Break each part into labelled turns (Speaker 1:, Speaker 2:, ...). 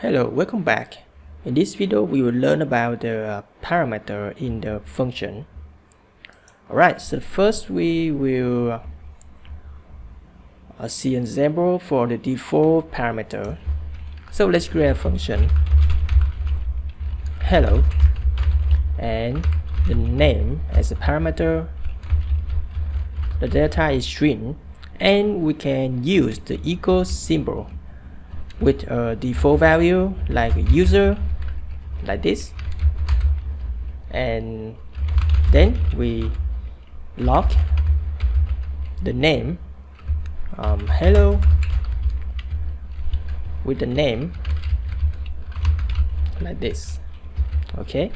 Speaker 1: Hello, welcome back. In this video, we will learn about the parameter in the function. Alright, so first we will see an example for the default parameter. So let's create a function hello and the name as a parameter. The data is string and we can use the equal symbol with a default value like a user, like this, and then we log the name hello with the name like this. Okay,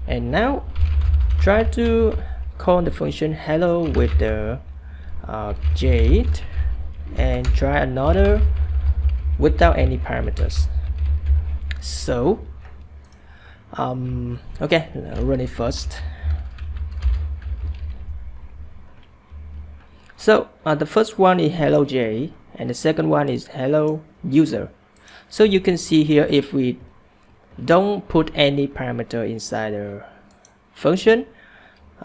Speaker 1: and now try to call the function hello with the jade and try another without any parameters. So okay, run it first. So the first one is hello j and the second one is hello user. So you can see here, if we don't put any parameter inside the function,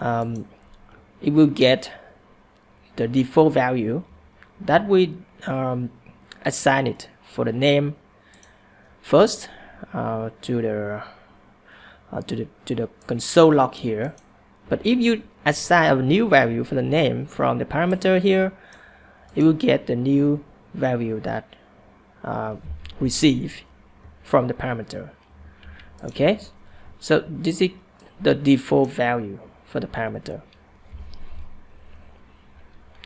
Speaker 1: it will get the default value that we assign it for the name first to the console log here. But if you assign a new value for the name from the parameter here, it will get the new value that received from the parameter. Okay, so this is the default value for the parameter.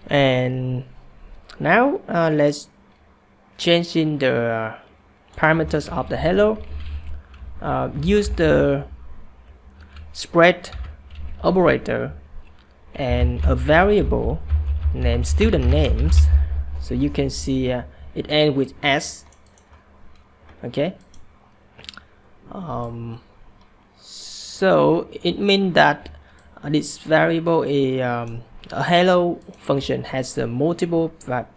Speaker 1: And now let's change in the parameters of the hello. Use the spread operator and a variable named student names. So you can see it ends with s. Okay, so it means that this variable is a hello function has multiple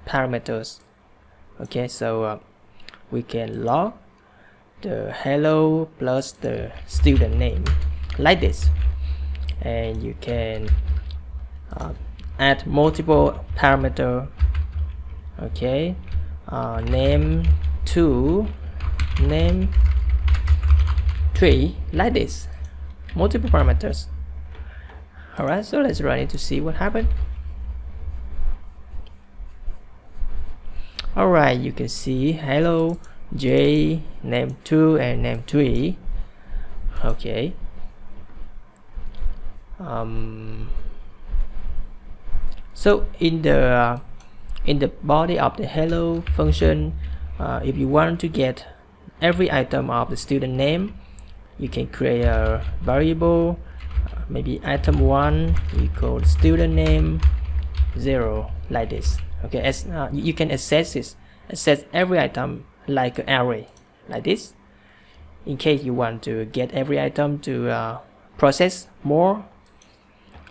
Speaker 1: parameters. Okay, so we can log the hello plus the student name like this, and you can add multiple parameter. Okay, name 2, name 3, like this, multiple parameters. Alright, so let's run it to see what happened. Alright, you can see hello j, name 2 and name 3. Okay, so in the body of the hello function, if you want to get every item of the student name, you can create a variable, maybe item 1 equal student name 0, like this. Okay, as you can access every item like an array, like this, in case you want to get every item to process more.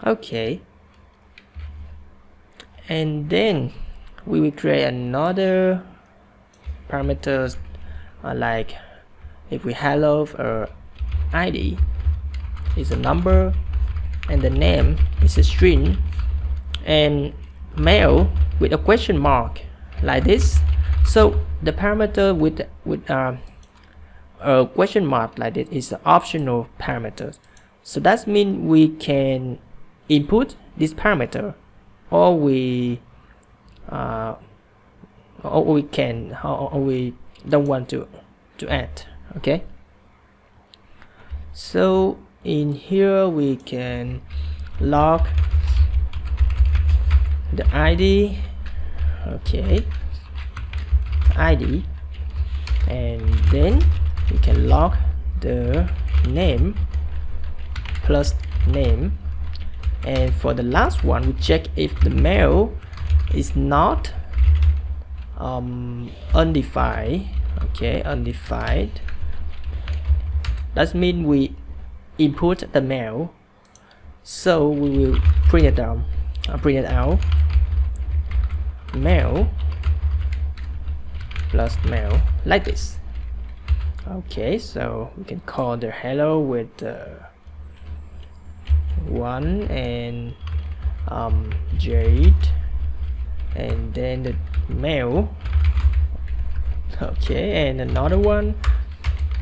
Speaker 1: Okay, and then we will create another parameters like if we hello id is a number and the name is a string, and mail with a question mark, like this. So the parameter with a question mark like this is an optional parameter. So that means we can input this parameter, or we don't want to add. Okay, so in here we can log the id. Okay, id, and then we can log the name plus name, and for the last one we check if the mail is not undefined. Okay, undefined, that means we input the mail, so we will print it out mail plus mail, like this. Okay, so we can call the hello with 1 and Jade, and then the mail. Okay, and another one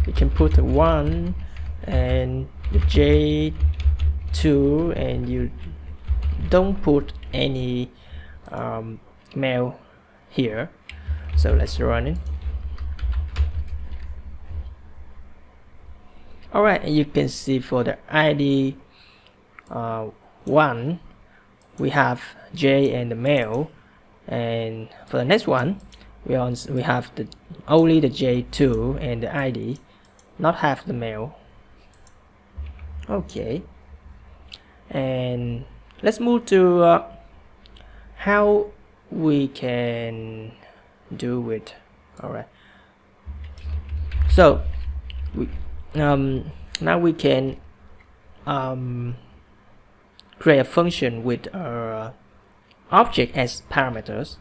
Speaker 1: we can put a 1 and the J2, and you don't put any mail here. So let's run it. Alright, and you can see for the ID 1 we have J and the mail, and for the next one we have only the J2 and the ID, not have the mail. Okay, and let's move to how we can do it. Alright, so we now we can create a function with our object as parameters.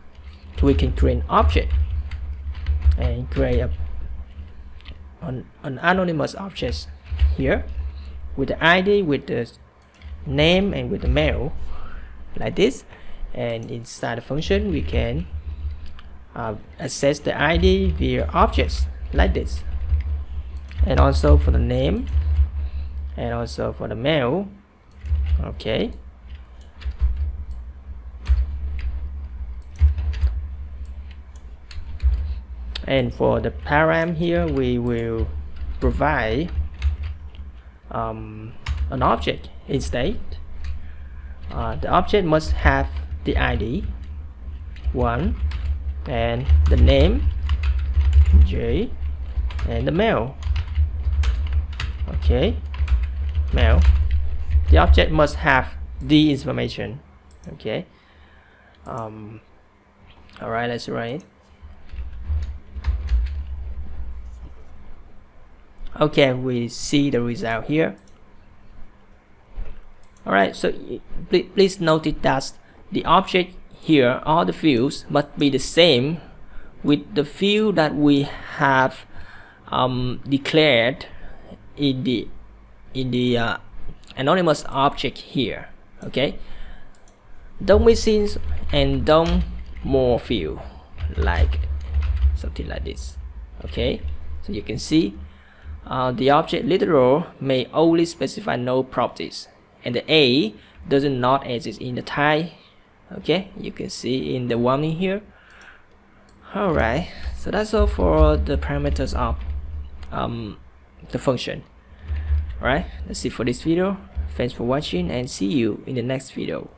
Speaker 1: So we can create an object and create an anonymous object here with the ID, with the name, and with the mail, like this. And inside the function we can access the ID via objects like this, and also for the name and also for the mail. Okay, and for the param here we will provide an object instead. The object must have the ID 1 and the name J and the mail. Okay, mail. The object must have the information. Okay. Alright, let's run it. Okay, we see the result here. Alright, so please notice that the object here, all the fields must be the same with the field that we have declared in the anonymous object here. Okay, don't missing and don't more field, like something like this. Okay, so you can see the object literal may only specify no properties, and the A does not exist in the type. Okay, you can see in the warning here. Alright, so that's all for the parameters of the function. Alright, that's it for this video. Thanks for watching and see you in the next video.